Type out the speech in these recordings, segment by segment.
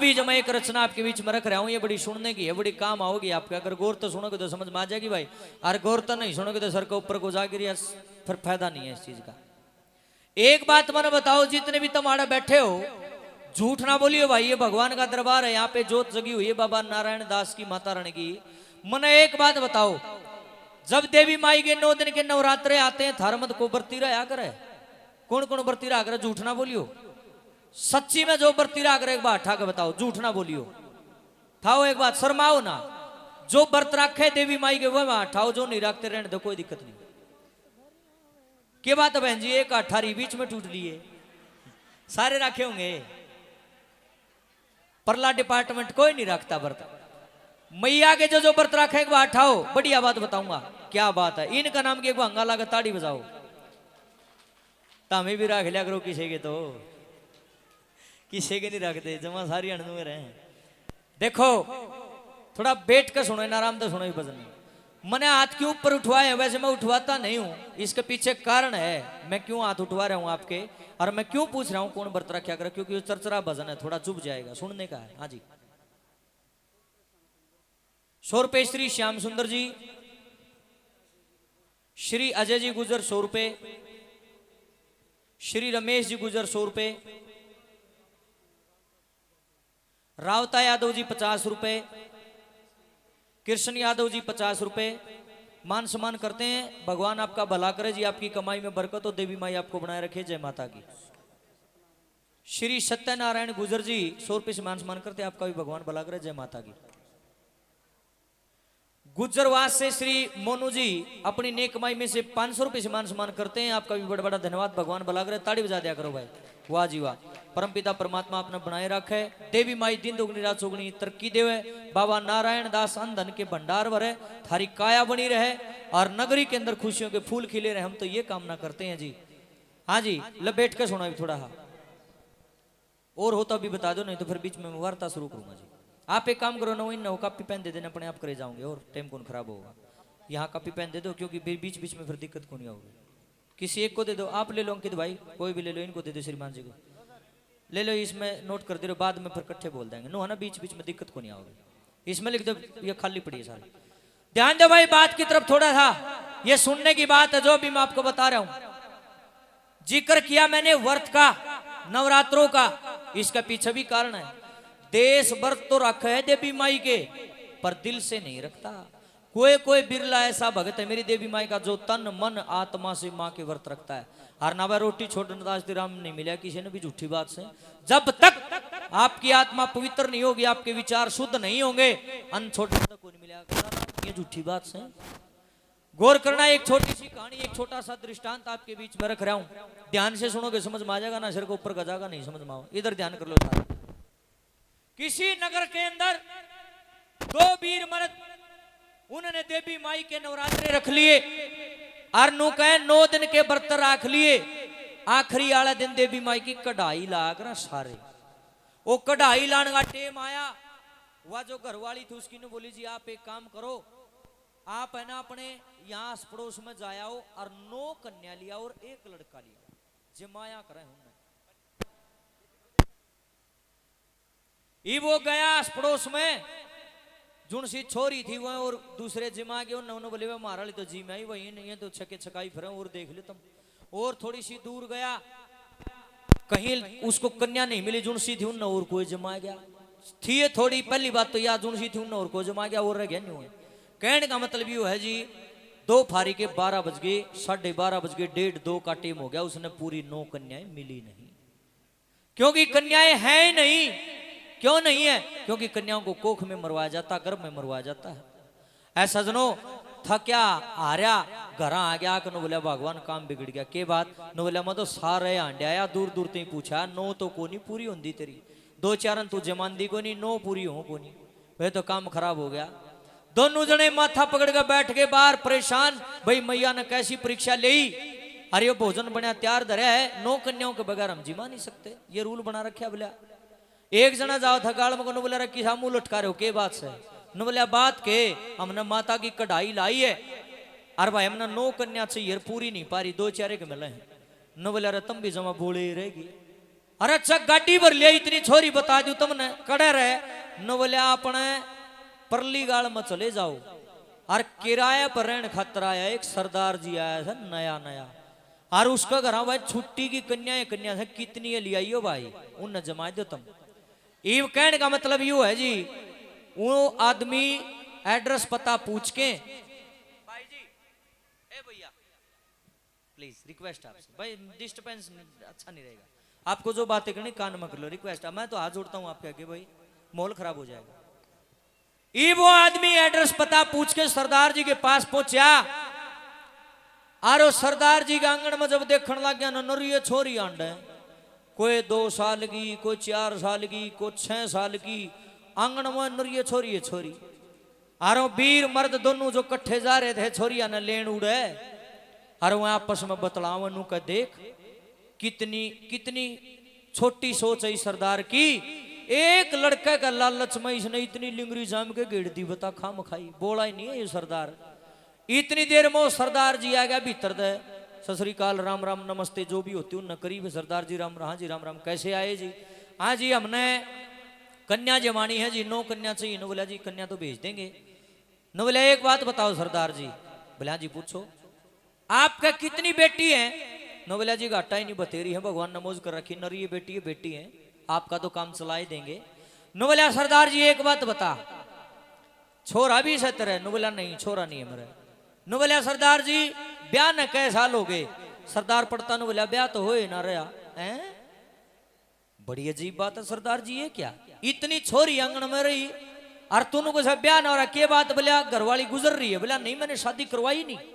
अभी जब मैं एक रचना आपके बीच में रख रहा हूं, ये बड़ी सुनने की है, बड़ी काम आओगी आपके। अगर गौर तो सुनोगे तो समझ में आ जाएगी भाई, और गौर तो नहीं सुनोगे तो सर के ऊपर को जागिर, फिर फायदा नहीं है इस चीज का। एक बात मैंने बताओ, जितने भी तुम्हारे बैठे हो, झूठ ना बोलियो भाई, ये भगवान का दरबार है, यहाँ पे जोत जगी हुई है बाबा नारायण दास की, माता रानी की। मैंने एक बात बताओ, जब देवी माई के 9 दिन के नवरात्रे आते हैं, थारमत को बरती रहा करे? कौन कौन बरती रहा करे? झूठ ना बोलियो, सच्ची में जो बरती रहा करे एक बार उठा के बताओ, झूठ ना बोलियो। थाओ एक बात, शर्माओ ना। जो व्रत रखे देवी माई के वो ठाओ, जो नहीं रखते रहने दो, कोई दिक्कत नहीं। क्या बात है बहन जी, एक अठारी बीच में टूट लिए, सारे रखे होंगे। परला डिपार्टमेंट कोई नहीं रखता व्रत। मैया के जो व्रत रखे एक बार उठाओ, बढ़िया बात बताऊंगा क्या बात है। इनका नाम की एक भंगा लगा, ताड़ी बजाओ। हमें भी रख लिया करो, किसी के तो किसी के नहीं रखते, जमा सारी अणु में रहे। देखो थोड़ा बैठ कर सुनो, आराम से सुनो। भजन मैंने हाथ क्यों ऊपर उठवाए? वैसे मैं उठवाता नहीं हूं, इसके पीछे कारण है मैं क्यों हाथ उठवा रहा हूं आपके, और मैं क्यों पूछ रहा हूं कौन व्रत रखा करे, क्योंकि चरचरा भजन है, थोड़ा चुप जाएगा, सुनने का है। हाँ जी। 100 रुपए श्री श्याम सुंदर जी, श्री अजय जी गुजर 100 रुपए, श्री रमेश जी गुजर 100 रुपए, रावता यादव जी 50 रुपए, कृष्ण यादव जी 50 रुपए। मान सम्मान करते हैं, भगवान आपका भला करे जी, आपकी कमाई में बरकत हो, देवी माई आपको बनाए रखे, जय माता की। श्री सत्यनारायण गुजर जी 100 रुपए से मान सम्मान करते हैं, आपका भी भगवान भला करे, जय माता की। गुजरवास से श्री मोनू जी अपनी नेक कमाई में से 500 रुपए से मान सम्मान करते हैं, आपका भी बड़ा बड़ा धन्यवाद, भगवान भला करे, ताड़ी बजा दिया करो भाई। वाह जी वाह। परमपिता परमात्मा आपने बनाए रखे, देवी माई दिन दुगनी रात चौगनी तरक्की देवे, बाबा नारायण दास धन के भंडार भरे, थारी काया बनी रहे, और नगरी के अंदर खुशियों के फूल खिले रहे, हम तो ये कामना करते हैं जी। हाँ जी, बैठ के सुना थोड़ा। हाँ और होता भी बता दो, नहीं तो फिर बीच में वार्ता शुरू करूंगा जी। आप एक काम करो, नो कॉपी पेन दे देना, अपने आप करे जाओगे, और टाइम कौन खराब होगा। यहाँ कॉपी पेन दे दो, क्योंकि बीच बीच में फिर दिक्कत कौन होगी। किसी एक को दे दो, आप ले लो अंकित भाई, कोई भी ले लो, इनको दे दो, श्रीमान जी को ले लो, इसमें नोट कर दे रहे, बाद में फिर इकट्ठे बोल देंगे, नो है ना, बीच बीच में दिक्कत को नहीं आओगी। इसमें लिख दो, ये खाली पड़ी है सारी। ध्यान दो भाई, बात की तरफ थोड़ा सा, ये सुनने की बात है जो भी मैं आपको बता रहा हूं। जिक्र किया मैंने व्रत का, नवरात्रों का, इसका पीछे भी कारण है। देश व्रत तो रखे है देवी माई के, पर दिल से नहीं रखता। कोई कोई बिरला ऐसा भगत है मेरी देवी माई का, जो तन मन आत्मा से माँ के व्रत रखता है। हर नावा रोटी छोड़ने दास राम नहीं मिला किसी ने भी झूठी बात से। जब तक आपकी आत्मा पवित्र नहीं होगी, आपके विचार शुद्ध नहीं होंगे, अन्न छोड़ने तक नहीं मिलेगा, ये झूठी बात से गौर करना। एक छोटी सी कहानी, एक छोटा सा दृष्टांत आपके बीच में रख रहा हूं, ध्यान से सुनोगे समझ में आ जाएगा ना, सिर को ऊपर गजागा नहीं समझ में आओ, इधर ध्यान कर लो सारे। किसी नगर के अंदर 2 वीर मर्द, उन्होंने देवी माई के नवरात्रे रख लिए, और नु कहे 9 दिन के व्रत रख लिए। आखिरी वाला दिन देवी माई की कढ़ाई लाग रहा सारे, वो कढ़ाई लाने का टेम आया। वह जो घरवाली थी उसकी ने बोली जी आप एक काम करो, आप है ना अपने यहाँ पड़ोस में जाओ और 9 कन्या लिया और 1 लड़का लिया, जमाया करे हमने। ये वो गया पड़ोस में, जुन सी छोरी थी वह और दूसरे जिमा के, उन्होंने बोले वे मारा ली तो जी में वही नहीं है, तो छके छकाई फिर और देख ले तुम। और थोड़ी सी दूर गया, कहीं उसको कन्या नहीं मिली, जुन सी थी उन और कोई जमा गया थी। थोड़ी पहली बात तो यार, जुन सी थी उन और कोई जमा गया, और रह गया नहीं है। कहने का मतलब ये है जी, 2 फारी के 12 बज गए, 12:30 बज गए, 1:30-2 का टाइम हो गया, उसने पूरी 9 कन्याएं मिली नहीं, क्योंकि कन्याएं हैं नहीं। क्यों नहीं है? क्योंकि कन्याओं को कोख में मरवाया जाता, गर्भ में मरवाया जाता है। ऐसा जनो थक्या हार्या घर आ गया, कि बोलिया भगवान काम बिगड़ गया। के बात न बोलिया मैं तो सारे आंडे आया, दूर दूर ते पूछा, 9 तो को नहीं पूरी होंगी तेरी, 2-4 तू जमान दी को नहीं, 9 पूरी हो को नहीं, वे तो काम खराब हो गया। दोनों जने माथा पकड़ के बैठ के बाहर परेशान, भाई मैया ने कैसी परीक्षा ली, अरे ये भोजन बना तैयार धरा है, 9 कन्याओं के बगैर हम जिमा नहीं सकते, ये रूल बना रखा। बोलिया एक जना जाओ था गाड़ में, बोला रखी मुंह लटका रहे हो, के बात से न बोलिया बात के हमने माता की कढ़ाई लाई है, अरे भाई हमने 9 कन्या चाहिए, पूरी नहीं पा रही, 2-4 के मिले हैं। न बोलिया तुम भी जमा बोले रहेगी, अरे अच्छा गाड़ी भर लिया इतनी छोरी बता दू तुमने कड़े रहे न बोले अपने परली गाल में चले जाओ और किराए पर रहने खातर आया एक सरदार जी आया था नया नया और उसका घर भाई छुट्टी की कन्या है कितनी है ले आइयो भाई उन जमा दो तुम ये कहने का मतलब यू है जी वो आदमी एड्रेस पता पूछ के भाई जी ए भैया प्लीज रिक्वेस्ट आपसे भाई डिस्टर्बेंस अच्छा नहीं रहेगा आपको जो बातें करनी कान में कर लो रिक्वेस्ट मैं तो हाथ जोड़ता हूं आपके आगे भाई माहौल खराब हो जाएगा ये वो आदमी एड्रेस पता पूछ के सरदार जी के पास पहुंचा और सरदार जी के आंगन में जब देखने लग गया नरिये छोरी आंड है कोई 2 साल की कोई 4 साल की कोई 6 साल की आंगन में नरिये छोरी है छोरी आरो वीर मर्द दोनों जो कट्ठे जा रहे थे छोरिया ने लेन उड़े और वह आपस में बतलाव नू का देख कितनी कितनी छोटी सोच है सरदार की एक लड़के का लालच में इसने इतनी लिंगरी जाम के गेड़ दी बता खाम खाई बोला ही नहीं है ये सरदार इतनी देर में सरदार जी आ गया भीतर दे सत श्री अकाल राम राम नमस्ते जो भी होती उन करीब सरदार जी राम हाँ जी राम राम कैसे आए जी हाँ जी हमने कन्या जमानी है जी 9 कन्या चाहिए नो बोला जी कन्या तो भेज देंगे नो बोला एक बात बताओ सरदार जी बोला जी पूछो आपका कितनी बेटी है नो बोला जी घाटा ही नहीं बतेरी है भगवान नमोज कर रखी नर ये बेटी है आपका तो काम चला ही देंगे नो बोला सरदार जी एक बात बता छोरा भी सतर है नो बोला नहीं छोरा नहीं है मेरा नो बोला सरदार जी ब्याह न कै साल हो गए सरदार पढ़ता नो बोला ब्याह तो हो ही ना रहा है बड़ी अजीब बात है सरदार जी ये क्या इतनी छोरी आंगन में रही और तूने को सब ब्याह ना हो रहा के बात बोला घरवाली गुजर रही है बोला नहीं मैंने शादी करवाई नहीं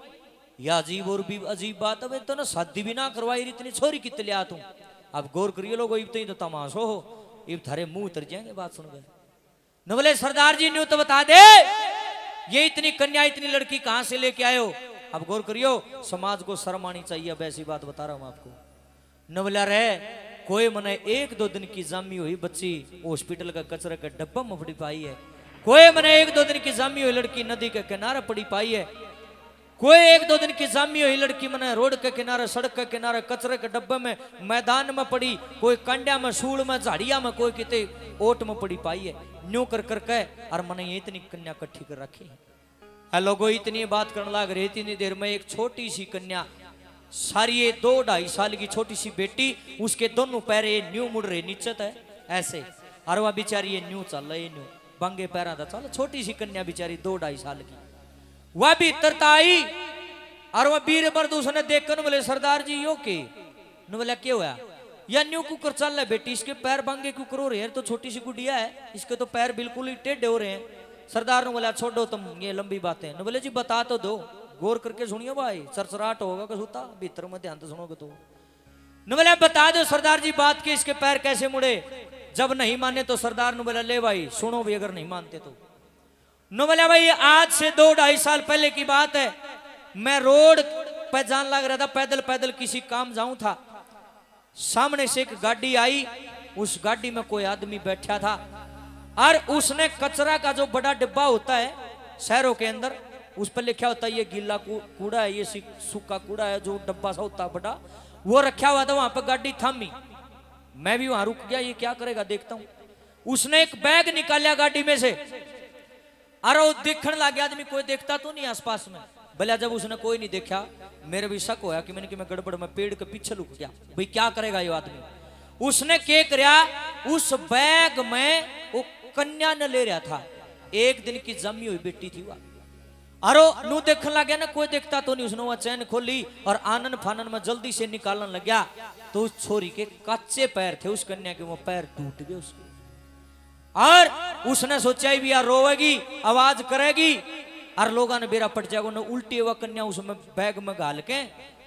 या अजीब और भी अजीब बात है तो ना शादी भी ना करवाई इतनी छोरी कितने लिया तू अब गौर करिए लोग इब तो तमाशो हो इब थारे मुंह उतर जाएंगे बात सुन गए न बोले सरदार जी न्यू तो बता दे ये इतनी कन्या इतनी लड़की कहां से लेके आए हो अब गौर करियो समाज को शर्म आनी चाहिए अब ऐसी बात बता रहा हूं आपको न बोला रे कोई मने 1-2 दिन की जामी हुई बच्ची हॉस्पिटल का कचरे का डब्बा में पड़ी पाई है कोई मने 1-2 दिन की जामी हुई लड़की नदी के किनारे पड़ी पाई है कोई 1-2 दिन की जामी हुई लड़की मैंने रोड के किनारे सड़क के किनारे कचरे के डब्बे में मैदान में पड़ी कोई कंडिया में सूड़ में झाड़िया में कोई किते ओट में पड़ी पाई है न्यू कर करके और मैंने ये इतनी कन्या इकट्ठी कर रखी है लोगों इतनी बात करने लग रही इतनी देर में एक छोटी सी कन्या सारी 2-2.5 साल की छोटी सी बेटी उसके दोनों पैर न्यू मुड़ रहे नीचे है ऐसे और वह बेचारी ये न्यू चल रही न्यू बंगे पैरा था चल छोटी सी कन्या बेचारी 2-2.5 साल की वह भी तरता आई और वह वीर मर्द उसने देखकर बोले सरदार जी यो के न बोला क्या हुआ या न्यू कुकर चल रहा है बेटी इसके पैर बंगे कुकर हो रहे हैं तो छोटी सी गुड़िया है इसके तो पैर बिल्कुल ही टेढ़े हो रहे हैं सरदार ने बोला छोड़ो तुम ये लंबी बातें न बोले जी बता तो दो गौर करके सुनियो भाई सरसराट होगा कसुता भीतर में ध्यान तो सुनोगे तो न बोला बता दो सरदार जी बात के इसके पैर कैसे मुड़े जब नहीं माने तो सरदार ने बोला ले भाई सुनो भी अगर नहीं मानते तो न बोला भाई आज से 2-2.5 साल पहले की बात है मैं रोड पे जान लग रहा था पैदल पैदल किसी काम जाऊं था सामने से एक गाड़ी आई उस गाड़ी में कोई आदमी बैठा था और उसने कचरा का जो बड़ा डिब्बा होता है शहरों के अंदर उस पर लिखा होता है ये गीला कूड़ा है ये सूखा कूड़ा है जो डब्बा सा होता है बड़ा वो रखा हुआ था वहां पर गाड़ी थामी मैं भी वहां रुक गया ये क्या करेगा देखता हूं उसने एक बैग निकाला गाड़ी में से अरे वो देखने लगे आदमी कोई देखता तो नहीं आसपास में भले जब उसने कोई नहीं देखा मेरे भी शक होया कि मैंने कि मैं गड़बड़ में पेड़ के पीछे लुक गया भाई क्या करेगा ये आदमी उसने क्या करया उस बैग में वो कन्या ने ले रहा था 1 दिन की जमी हुई बेटी थी वह अरे नू देखने लग गया ना कोई देखता तो नहीं उसने वह चैन खोली और आनन फानन में जल्दी से निकालने लग गया तो उस छोरी के कच्चे पैर थे उस कन्या के वो पैर टूट गए उसके और उसने सोचा भी यार रोवेगी आवाज करेगी और लोगों ने बेरा पट जाएगा उन्हें उल्टी हुआ कन्या उसमें बैग में गाल के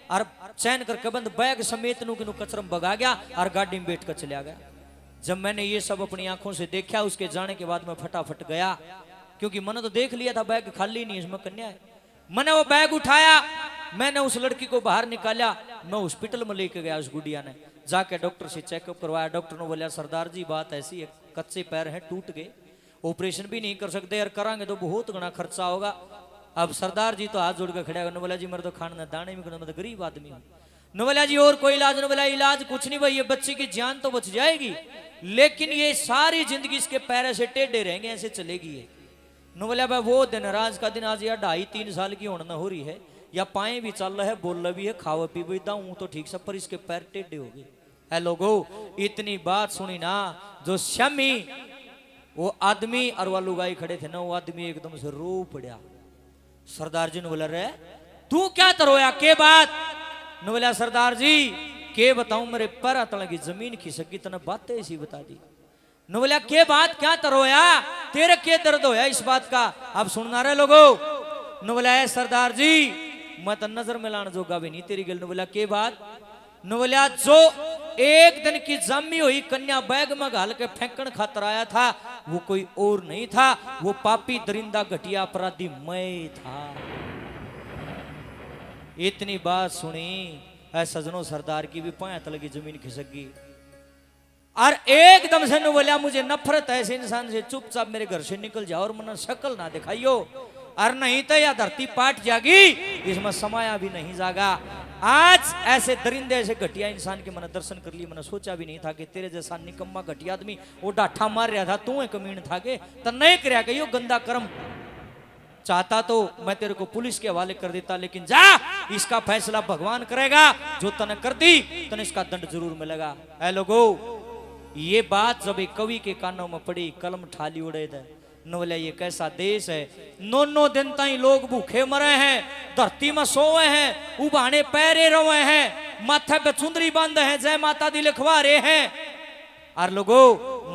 और चैन करके बंद बैग समेत नू कचरम भगा गया और गाड़ी में बैठ कर चला गया जब मैंने ये सब अपनी आंखों से देखा उसके जाने के बाद मैं फटाफट गया क्योंकि मैंने तो देख लिया था बैग खाली नहीं इसमें कन्या है मैंने वो बैग उठाया मैंने उस लड़की को बाहर निकाला मैं हॉस्पिटल में लेके गया उस गुड़िया ने जाके डॉक्टर से चेकअप करवाया डॉक्टर ने बोला सरदार जी बात ऐसी है कच्चे पैर हैं टूट गए ऑपरेशन भी नहीं कर सकते यार करांगे तो बहुत घना खर्चा होगा अब सरदार जी तो हाथ जोड़ के खड़ा करने बोला जी मेरे तो खाने दाने में मैं तो गरीब आदमी हूँ नवला जी और कोई इलाज? नवला इलाज कुछ नहीं भाई, ये बच्चे की जान तो बच जाएगी, लेकिन ये सारी जिंदगी इसके पैर से टेढ़े रहेंगे, ऐसे चलेगी ये। नवला भाई वो दिन राज का दिन, आज या 2.5-3 साल की होना हो रही है, या पाए भी चल रहा है, बोल रहा भी है, खावा पी भी दाऊं तो ठीक सब, पर इसके पैर टेढ़े हो गए। है लोगो, इतनी बात सुनी ना, जो शमी वो आदमी और वो लुगाई खड़े थे ना, वो आदमी एकदम से रो पड़ा। सरदार जी ने बोला, रे तू क्या तरोया के बात? ने बोला, सरदार जी के बताऊं, मेरे पैर तला की जमीन खिसक, इतना बातें ऐसी बता दी। ने बोला, के बात क्या तरोया, तेरे के दर्द होया इस बात का, अब सुनना रहे लोगो। ने बोला, सरदार जी मैं तो नजर में लाने जोगा भी नहीं तेरी गल। ने बोला, के बात? ने बोला, जो एक दिन की जमी हुई कन्या बैग में घाल के फेंकन खातर आया था, वो कोई और नहीं था, वो पापी दरिंदा घटिया अपराधी मैं था। इतनी बात सुनी है सजनों, सरदार की भी पाया तल की जमीन खिसक गई। और एकदम से ने बोला, मुझे नफरत है ऐसे इंसान से, चुपचाप मेरे घर से निकल जाओ और मना शक्ल ना दिखाइयो, और नहीं तो या धरती पाट जागी, इसमें समाया भी नहीं जागा। आज ऐसे दरिंदे ऐसे घटिया इंसान के मैंने दर्शन कर लिए, मैंने सोचा भी नहीं था कि तेरे जैसा निकम्मा घटिया आदमी वो डाठा मार रहा था, तू कमीन था के तो नहीं कर यो गंदा कर्म। चाहता तो मैं तेरे को पुलिस के हवाले कर देता, लेकिन जा, इसका फैसला भगवान करेगा, जो तने कर दी तने इसका दंड जरूर मिलेगा। ऐ लोगो, ये बात जब एक कवि के कानों में पड़ी, कलम ठाली उड़े थे। न बोले, ये कैसा देश है, 9 दिन ताई लोग भूखे मरे हैं, धरती में सोए हैं, उबाने पैरे रोए हैं, माथे पे चुंदरी बांधे हैं, जय माता दी लिखवा रहे हैं। और लोगो,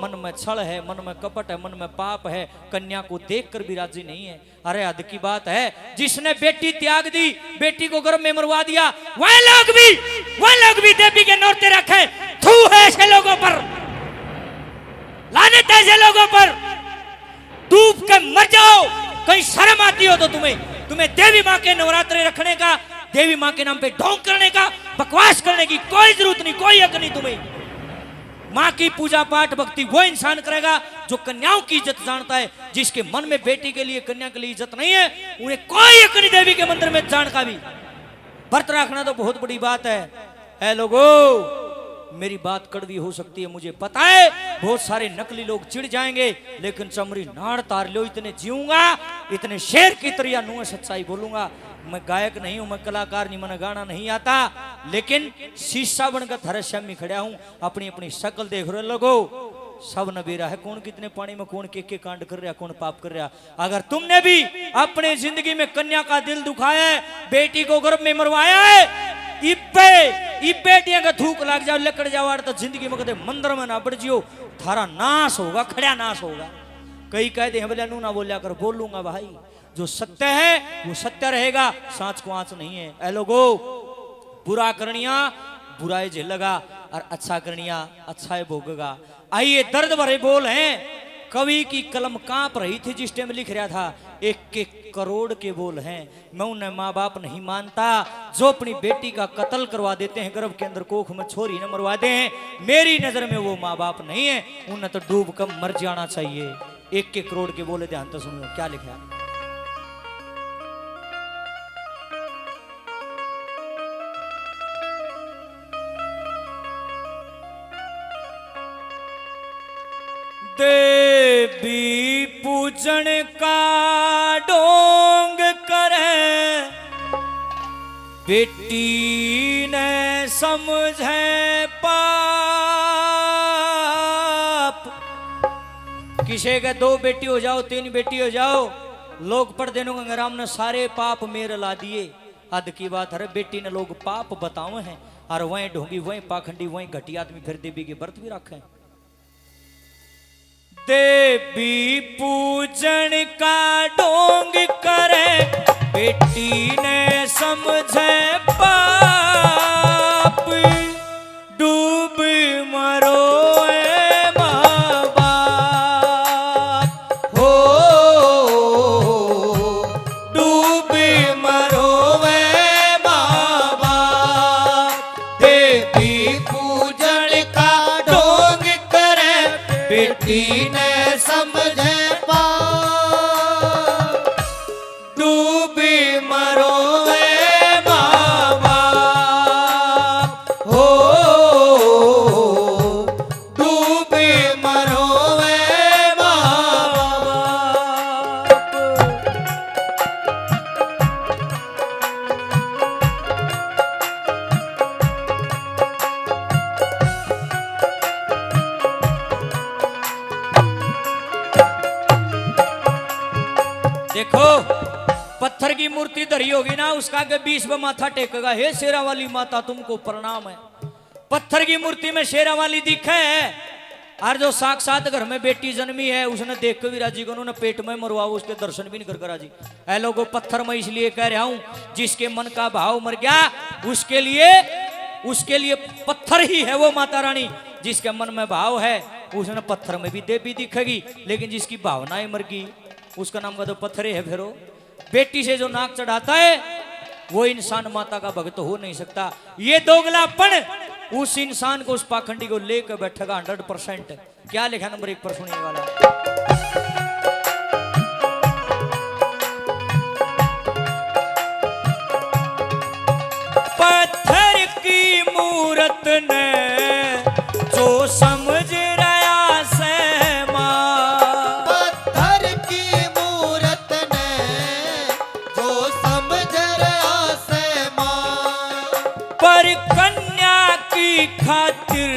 मन में छल है, मन में कपट है, मन में पाप है, कन्या को देखकर भी राजी नहीं है। अरे हद की बात है, जिसने बेटी त्याग दी, बेटी को गर्भ में मरवा दिया, वह लोग भी देवी के नौरते रखे। थू है ऐसे लोगों पर, लानत है ऐसे लोगों पर, डूब के मर जाओ। कहीं शर्म आती हो तो तुम्हें देवी माँ के नवरात्रे रखने का, देवी माँ के नाम पे ढोंग करने का, बकवास करने की कोई जरूरत नहीं, कोई हक नहीं तुम्हें। माँ की पूजा पाठ भक्ति वो इंसान करेगा जो कन्याओं की इज्जत जानता है। जिसके मन में बेटी के लिए, कन्या के लिए इज्जत नहीं है, उन्हें कोई हक नहीं देवी के मंदिर में जान का भी। व्रत रखना तो बहुत बड़ी बात है लोगों। मेरी बात कड़वी हो सकती है, मुझे पता है, बहुत सारे नकली लोग चिढ़ जाएंगे, लेकिन चमड़ी नाड़ तार लो, इतने जीऊंगा, इतने शेर की तरह नुआ सच्चाई बोलूंगा। मैं गायक नहीं हूं, मैं कलाकार नहीं, मैंने गाना नहीं आता, लेकिन शीशा बनकर थारे सामने खड़ा हूं। अपनी अपनी शक्ल देख रहे लोगो, सब नबेरा है, कौन कितने पानी में, कौन के कांड कर रहा, कौन पाप कर रहा। अगर तुमने भी अपने जिंदगी में कन्या का दिल दुखाया है, बेटी को गर्भ में मरवाया है, बेटियां का थूक लग जाओ, लकड़ जाओ, तो जिंदगी में कदे मंदिर में ना बढ़ जियो, थारा नाश होगा, खड़ा नाश होगा। कई कहते हैं बोले, नू ना बोलिया कर, बोलूंगा भाई, जो सत्य है वो सत्य रहेगा, सांच को आंच नहीं है। ऐ लोगो, बुरा करनिया बुराई झेलेगा, और अच्छा करनिया अच्छा भोगेगा। आइए, दर्द भरे बोल हैं, कवि की कलम कांप रही थी जिस टाइम लिख रहा था। 1 करोड़ के बोल हैं। मैं उन्हें माँ बाप नहीं मानता जो अपनी बेटी का कत्ल करवा देते हैं, गर्भ के अंदर कोख में छोरी न मरवाते हैं। मेरी नजर में वो माँ बाप नहीं है, उन्हें तो डूब कर मर जाना चाहिए। 1 करोड़ के बोले, ध्यान तो सुनो क्या लिखा है। देवी पूजन का ढोंग करे, बेटी ने समझे पाप। किसी के 2 बेटी हो जाओ, 3 बेटी हो जाओ, लोग पढ़ देनो गंगाराम ने सारे पाप मेरे ला दिए। हद की बात है, बेटी ने लोग पाप बताओ हैं, और वहीं ढोंगी, वहीं पाखंडी, वहीं घटिया आदमी फिर देवी के व्रत भी रखे। देवी पूजन का ढोंग करे, बेटी ने समझे पाप। डूब मरो ए माँ बाप, हो डूब मरो ए माँ बाप। देवी पूजन का ढोंग करे, बेटी ने समझे पाप। डूबी मरो ए माँ बाप। मूर्ति धरी होगी ना, उसका आगे 20 माथा टेकेगा, हे शेरा वाली माता तुमको प्रणाम है। पत्थर की मूर्ति में शेरा वाली दिखे है, और जो साक्षात घर में बेटी जन्मी है उसने देख के भी राजी को उन्होंने पेट में मरवा, उसके दर्शन भी नहीं कर राजी। ऐ लोगों, पत्थर मैं इसलिए कह रहा हूं, जिसके मन का भाव मर गया उसके लिए पत्थर ही है वो माता रानी। जिसके मन में भाव है उसने पत्थर में भी देवी दिखेगी, लेकिन जिसकी भावनाएं मर गई उसका नाम का तो पत्थर है। फिर बेटी से जो नाक चढ़ाता है वो इंसान माता का भक्त हो नहीं सकता। ये दोगलापन उस इंसान को, उस पाखंडी को लेकर बैठेगा 100%। क्या लिखा नंबर 1 पर सुनिए वाला। पत्थर की मूरत ने जो समझ रहा से मां, पत्थर की मूरत ने जो समझ रहा से मां, पर कन्या की खातिर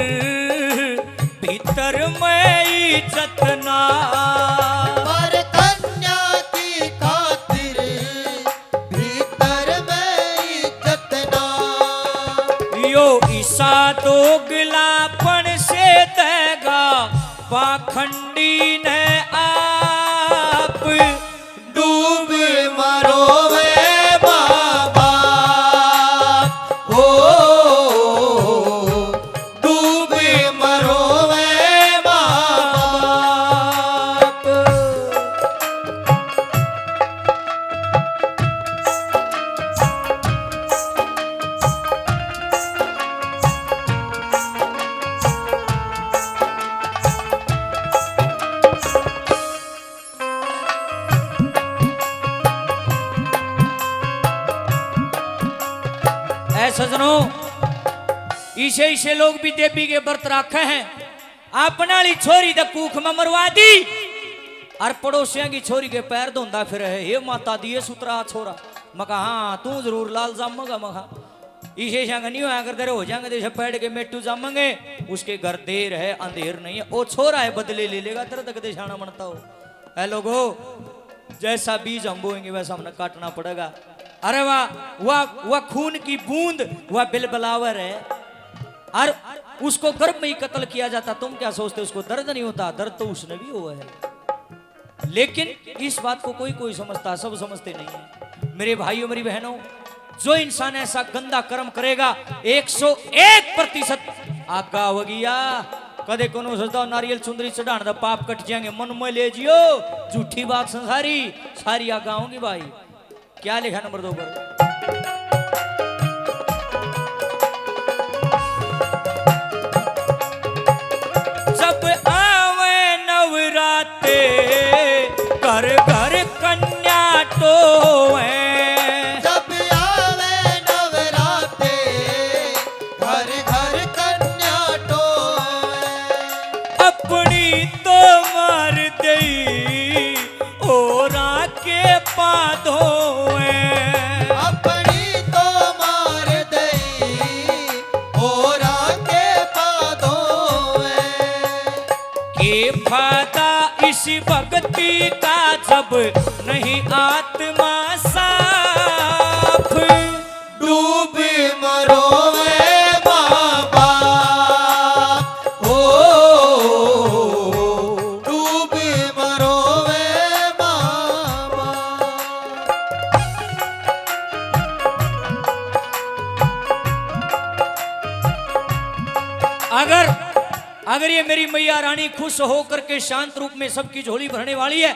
भीतर में इज्जत ना, पर कन्या की खातिर भीतर में इज्जत ना। यो ईसा दोगलापन से देगा पाखंडी ने आप, डूब मरो वे बाबा, हो डूब मरो वे बाबा। सजनों, इसे लोग भी देवी के व्रत रखे हैं। अपनाली छोरी द कूख में मरवा दी और पड़ोसियों की छोरी के पैर धोंदा फिर है, हे माता दिए सुतरा छोरा। मका हाँ तू जरूर लाल जामगा। मका इसे संग नहीं होया कर तेरे हो जाएंगे, जैसे पैड के मेटू जामेंगे, उसके घर देर है अंधेर नहीं है, वो छोरा है बदले ले लेगा, तेरे तक देशाना बनता हो। है लोगो, जैसा बीज हम बोएंगे वैसा हमने काटना पड़ेगा। अरे वह खून की बूंद, वह बिलबलावर है, और उसको गर्भ में ही कत्ल किया जाता। तुम क्या सोचते उसको दर्द नहीं होता? दर्द तो उसने भी हुआ है, लेकिन इस बात को कोई समझता, सब समझते नहीं है। मेरे भाइयों मेरी बहनों, जो इंसान ऐसा गंदा कर्म करेगा 101% आगा हो गया। कदे कोनो सोचता नारियल चुंदरी चढ़ाने दा पाप कट जाएंगे, मन में ले जियो, झूठी बात संसारी सारी आगा होंगी भाई। क्या लिखा नंबर 2 पर? जब आवे नवराते घर घर कन्या टोए, जब आवे नवराते घर घर कन्या टोए, अपनी तो मार दई और के पाधोए, अपनी तो मार दई और के पाधोए। के फायदा इस भक्ति का जब नहीं आत्मा साफ, डूब मरो वे बाबा, हो डूब मरो वे बाबा। अगर ये मेरी मैया रानी खुश होकर के शांत रूप में सबकी झोली भरने वाली है,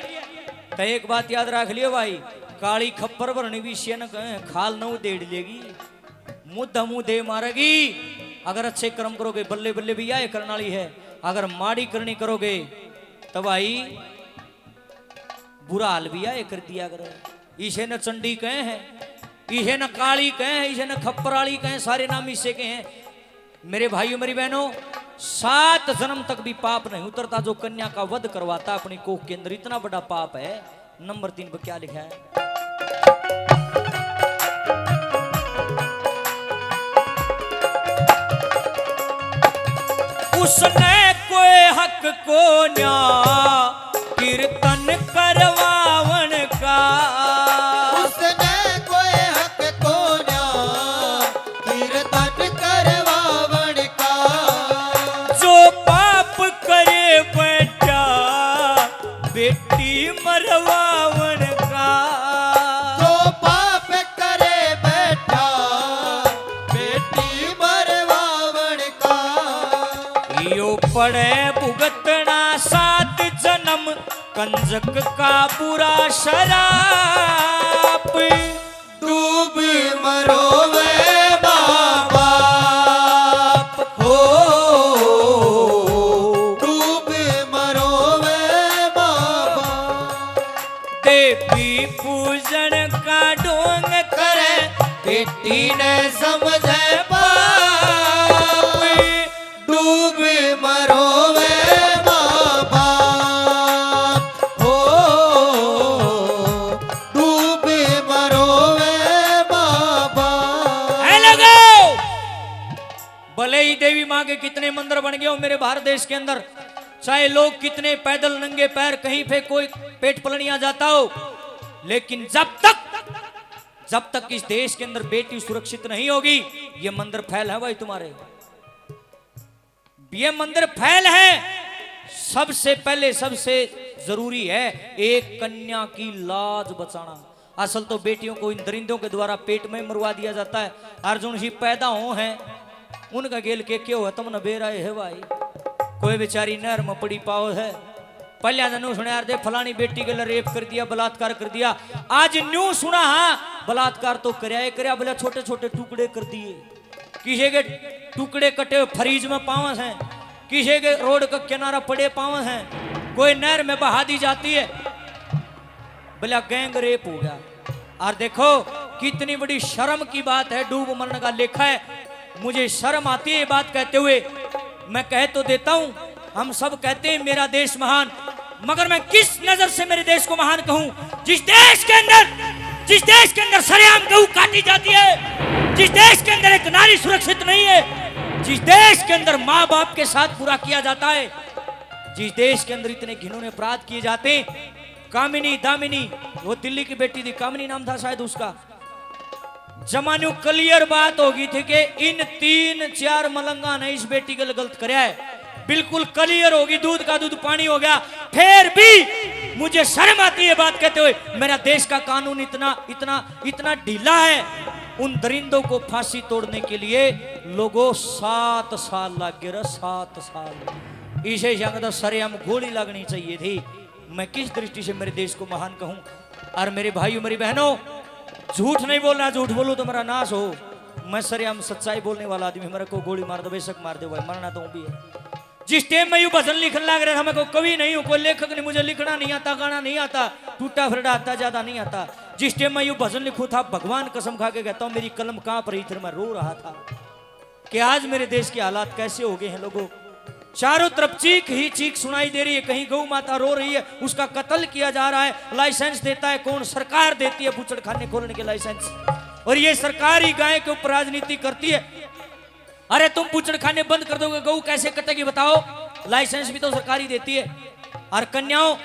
तो एक बात याद रख लियो भाई, काली खप्पर भरने भी शेन खाल न देड़ लेगी, मुद्दा मुंह दे मारेगी। अगर अच्छे कर्म करोगे बल्ले बल्ले भी आए करने वाली है, अगर माड़ी करनी करोगे तो भाई बुरा हाल भी आए कर दिया करो। इसे न चंडी कहे हैं, इसे न काली कहे हैं, इसे न खप्पर वाली कहे, सारे नाम इसे के हैं। मेरे भाइयों मेरी बहनों, 7 जन्म तक भी पाप नहीं उतरता जो कन्या का वध करवाता अपनी कोख के अंदर, इतना बड़ा पाप है। नंबर 3 पर क्या लिखा है? उसने कोई हक को न्या कीर्तन करवावन का, उसने पड़े भुगतना 7 जन्म कंजक का बुरा शराप। डूब मरो वे माँ बाप हो, डूब मरो वे माँ बाप। देवी पूजन का ढोंग करे बेटी ने समझे बाप, डूब मरो वे माँ बाप हो, डूब मरो वे माँ बाप। है लगो। भले ही देवी माँ के कितने मंदिर बन गए हो मेरे भारत देश के अंदर, चाहे लोग कितने पैदल नंगे पैर कहीं पे कोई पेट पलनिया जाता हो, लेकिन जब तक इस देश के अंदर बेटी सुरक्षित नहीं होगी, ये मंदिर फैल है भाई तुम्हारे, ये मंदिर फैल है। सबसे पहले सबसे जरूरी है एक कन्या की लाज बचाना। असल तो बेटियों को इन दरिंदों के द्वारा पेट में मरवा दिया जाता है। अर्जुन जी पैदा हो हैं उनका गेल के क्यों है तुम न बेराए है भाई। कोई बेचारी नहर में पड़ी पाओ है, पहले न्यू सुना यार दे फलानी बेटी के लिए रेप कर दिया, बलात्कार कर दिया। आज न्यू सुना हाँ बलात्कार तो करया बोला छोटे छोटे टुकड़े कर दिए, किसी के टुकड़े कटे फ्रीज में पावस हैं, किसी के रोड का किनारा पड़े पावस हैं, कोई नहर में बहा दी जाती है, बोला गैंग रेप हो गया। और देखो कितनी बड़ी शर्म की बात है, डूब मरने का लेखा है। मुझे शर्म आती है ये बात कहते हुए, मैं कह तो देता हूं हम सब कहते हैं मेरा देश महान, मगर मैं किस नजर से मेरे देश को महान कहूं? जिस देश के अंदर सरेआम गऊ काटी जाती है, जिस देश के अंदर एक नारी सुरक्षित नहीं है, जिस देश के अंदर माँ बाप के साथ बुरा किया जाता है, जिस देश के अंदर इतने घिनौने अपराध किए जाते हैं। कामिनी दामिनी, वो दिल्ली की बेटी थी, कामिनी नाम था शायद उसका, जमान्यू क्लियर बात होगी थी कि इन 3-4 मलंगा ने इस बेटी के लिए गलत कराया है, बिल्कुल क्लियर होगी, दूध का दूध पानी हो गया। फिर भी मुझे शर्म आती है बात कहते हुए, मेरा देश का कानून इतना ढीला है। उन दरिंदों को फांसी तोड़ने के लिए लोगों 7 साल लग गए, 7 साल। इसे जंग सरेआम गोली लगनी चाहिए थी। मैं किस दृष्टि से मेरे देश को महान कहूं? और मेरे भाइयों मेरी बहनों, झूठ नहीं बोलना, झूठ बोलूं तो मेरा नाश हो। मैं सरेआम सच्चाई बोलने वाला आदमी, मेरे को गोली मार दो बेशक मार दो भाई, मरना तो भी है। जिस टाइम में यूं भजन लिखने लग रहा था, मैं कोई कवि नहीं हूं, कोई लेखक नहीं, मुझे लिखना नहीं आता, गाना नहीं आता, टूटा फिरड़ा आता, ज्यादा नहीं आता। जिस टाइम में यूं भजन लिखूं था, भगवान कसम खा के कहता हूं मेरी कलम कांप रही थी, मैं रो रहा था कि आज मेरे देश के हालात कैसे हो गए हैं। लोगों चारों तरफ चीख ही चीख सुनाई दे रही है, कहीं गौ माता रो रही है, उसका कत्ल किया जा रहा है। लाइसेंस देता है कौन? सरकार देती है बूचड़खाने खोलने के लाइसेंस, और ये सरकार ही गाय के ऊपर राजनीति करती है। अरे तुम बूचड़खाने बंद कर दोगे, गौ कैसे कटेगी बताओ? लाइसेंस भी तो सरकारी देती है। और कन्याओं,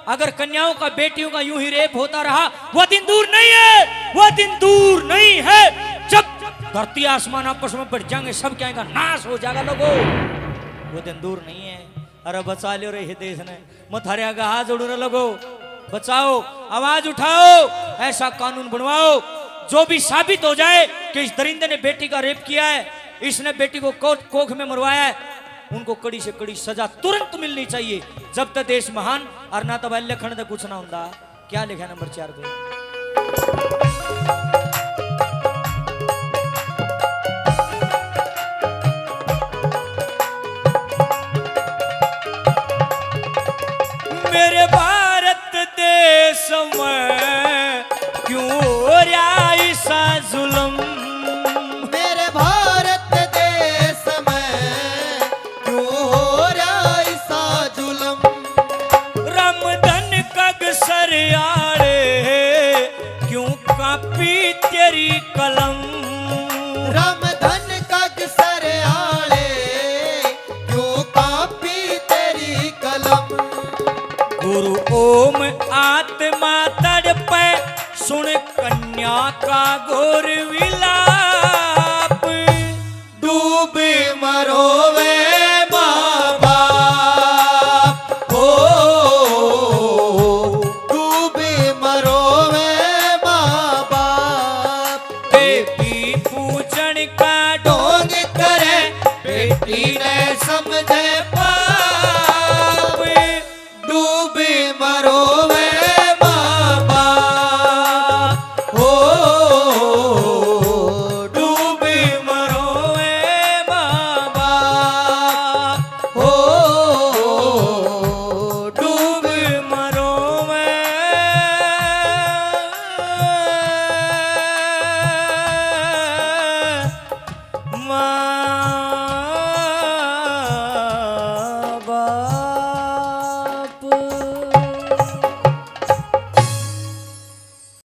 अगर कन्याओं का बेटियों का यूं ही रेप होता रहा, वह दिन दूर नहीं है, वह दिन दूर नहीं है जब धरती आसमान आपस में बढ़ जाएंगे, सब क्या नाश हो जाएगा लोगों, वो दिन दूर नहीं है। अरे बचा लो रे देश ने, मत हरिया का हाथ जोड़ो रे लोगो, बचाओ, आवाज उठाओ, ऐसा कानून बनवाओ जो भी साबित हो जाए कि इस दरिंदे ने बेटी का रेप किया है, इसने बेटी को कोख में मरवाया है, उनको कड़ी से कड़ी सजा तुरंत मिलनी चाहिए। जब तक देश महान और ना तब लखन तक कुछ ना होता। क्या लिखा नंबर 4 पे? मेरे भारत देश में क्यों हो रहा ऐसा जुल्म? मेरे भारत देश में क्यों हो रहा ऐसा जुल्म? रमदन कग सरियाड़े क्यों कापी तेरी कलम? रमधन कग सरियाड़े क्यों कापी तेरी कलम? गुरु ओम आत्मा तड़पे सुन कन्या का घोर विलाप। डूबे मरो वे माँ बाप हो, डूबे मरो वे माँ बाप। देवी पूजन का ढोंग करे बेटी ने समझे